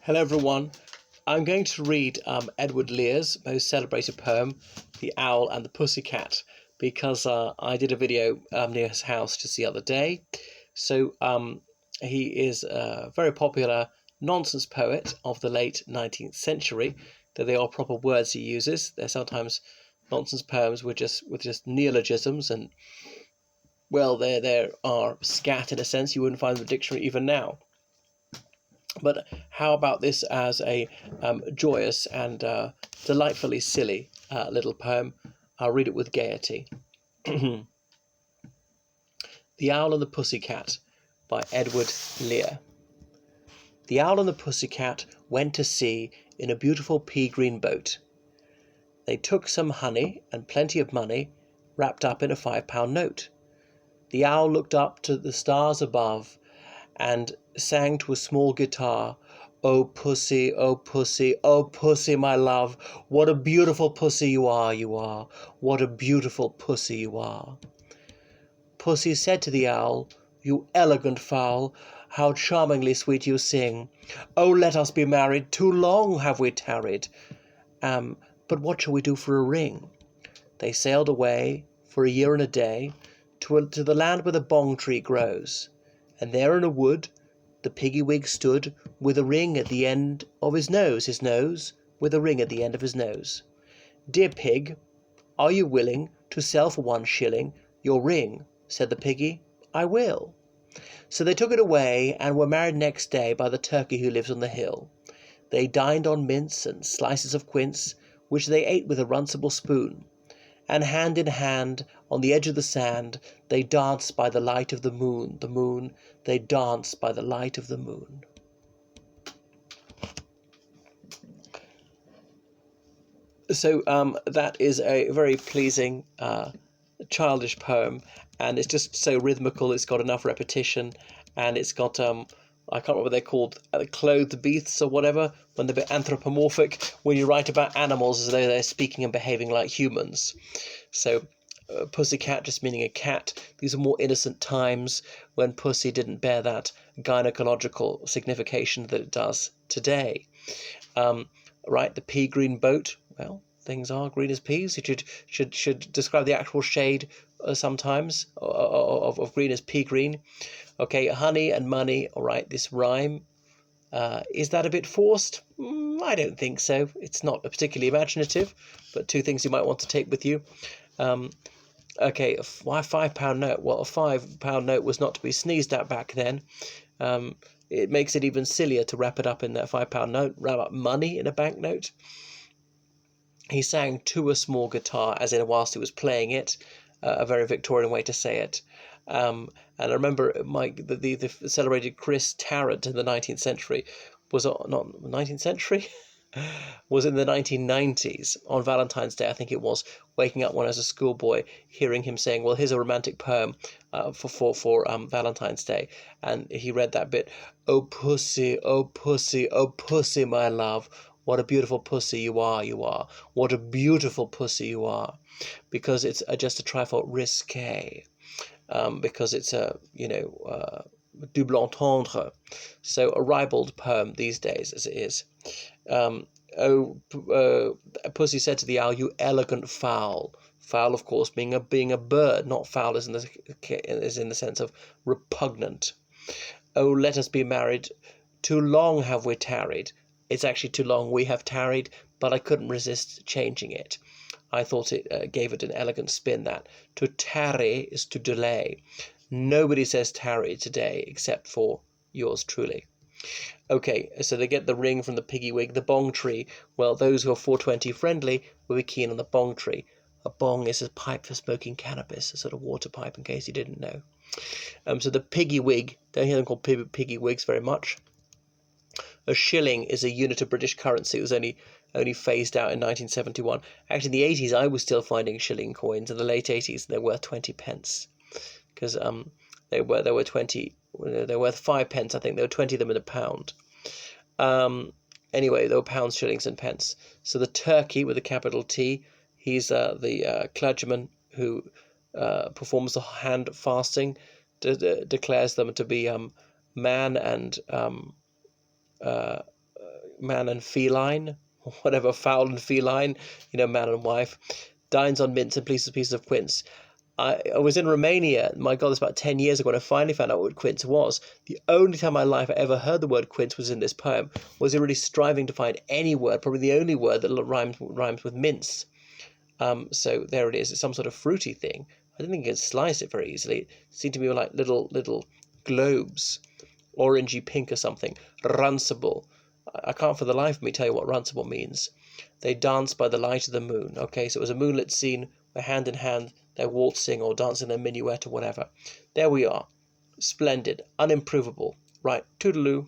Hello everyone. I'm going to read Edward Lear's most celebrated poem, The Owl and the Pussycat, because I did a video near his house just the other day. So he is a very popular nonsense poet of the late 19th century, though they are proper words he uses. They're sometimes nonsense poems with just neologisms, and well, there are scat in a sense. You wouldn't find them in the dictionary even now. But how about this as a joyous and delightfully silly little poem? I'll read it with gaiety. The Owl and the Pussycat by Edward Lear. The Owl and the Pussycat went to sea in a beautiful pea-green boat. They took some honey and plenty of money wrapped up in a £5 note. The Owl looked up to the stars above and sang to a small guitar, "Oh pussy, oh pussy, oh pussy, my love, what a beautiful pussy you are, what a beautiful pussy you are." Pussy said to the Owl, "You elegant fowl, how charmingly sweet you sing. Oh, let us be married, too long have we tarried. But what shall we do for a ring?" They sailed away for a year and a day to the land where the bong tree grows. And there in a wood the piggy-wig stood with a ring at the end of his nose with a ring at the end of his nose. "Dear pig, are you willing to sell for 1 shilling your ring?" said the piggy. "I will." So they took it away and were married next day by the turkey who lives on the hill. They dined on mince and slices of quince, which they ate with a runcible spoon. And hand in hand, on the edge of the sand, they danced by the light of the moon, they danced by the light of the moon. So that is a very pleasing, childish poem, and it's just so rhythmical. It's got enough repetition, and it's got I can't remember what they're called, clothed beasts or whatever, when they're a bit anthropomorphic, when you write about animals as though they're speaking and behaving like humans. So pussycat just meaning a cat. These are more innocent times when pussy didn't bear that gynecological signification that it does today. Right, the pea green boat. Well, things are green as peas. It should describe the actual shade sometimes of green as pea green. Okay, honey and money. All right, this rhyme. Is that a bit forced? I don't think so. It's not particularly imaginative, but two things you might want to take with you. Okay, why a £5 note? Well, a £5 note was not to be sneezed at back then. It makes it even sillier to wrap it up in that £5 note, wrap up money in a banknote. He sang to a small guitar, as in whilst he was playing it, a very Victorian way to say it. And I remember the celebrated Chris Tarrant in the 19th century was not 19th century. Was in the 1990s on Valentine's Day, I think it was, waking up when I was a schoolboy, hearing him saying, "Well, here's a romantic poem for Valentine's Day," and he read that bit, "Oh pussy, oh pussy, oh pussy, my love, what a beautiful pussy you are, what a beautiful pussy you are," because it's just a trifle risque, because it's a double entendre, so a ribald poem these days as it is. Pussy said to the Owl, "You elegant fowl." Fowl, of course, being a bird, not foul as in the sense of repugnant. "Oh, let us be married. Too long have we tarried." It's actually too long we have tarried, but I couldn't resist changing it. I thought it gave it an elegant spin. That to tarry is to delay. Nobody says tarry today except for yours truly. Okay, so they get the ring from the piggy-wig, the bong tree. Well, those who are 420 friendly will be keen on the bong tree. A bong is a pipe for smoking cannabis, a sort of water pipe, in case you didn't know. So the piggy-wig, don't hear them called piggy-wigs very much. A shilling is a unit of British currency. It was only phased out in 1971. Actually, in the 80s, I was still finding shilling coins. In the late 80s, they're worth 20 pence. Because they were 20... They're worth 5 pence, I think. There were 20 of them in a pound. Anyway, there were pounds, shillings, and pence. So the turkey with a capital T, he's the clergyman who performs the hand fasting, declares them to be man and man and feline, or whatever, fowl and feline, man and wife, dines on mince and pleases a piece of quince. I was in Romania, my God, it's about 10 years ago, when I finally found out what quince was. The only time in my life I ever heard the word quince was in this poem. Was really striving to find any word, probably the only word that rhymes with mince. So there it is. It's some sort of fruity thing. I didn't think you could slice it very easily. It seemed to be like little globes, orangey pink or something. Runcible. I can't for the life of me tell you what runcible means. They dance by the light of the moon. Okay, so it was a moonlit scene where hand in hand they're waltzing or dancing a minuet or whatever. There we are. Splendid. Unimprovable. Right, toodaloo.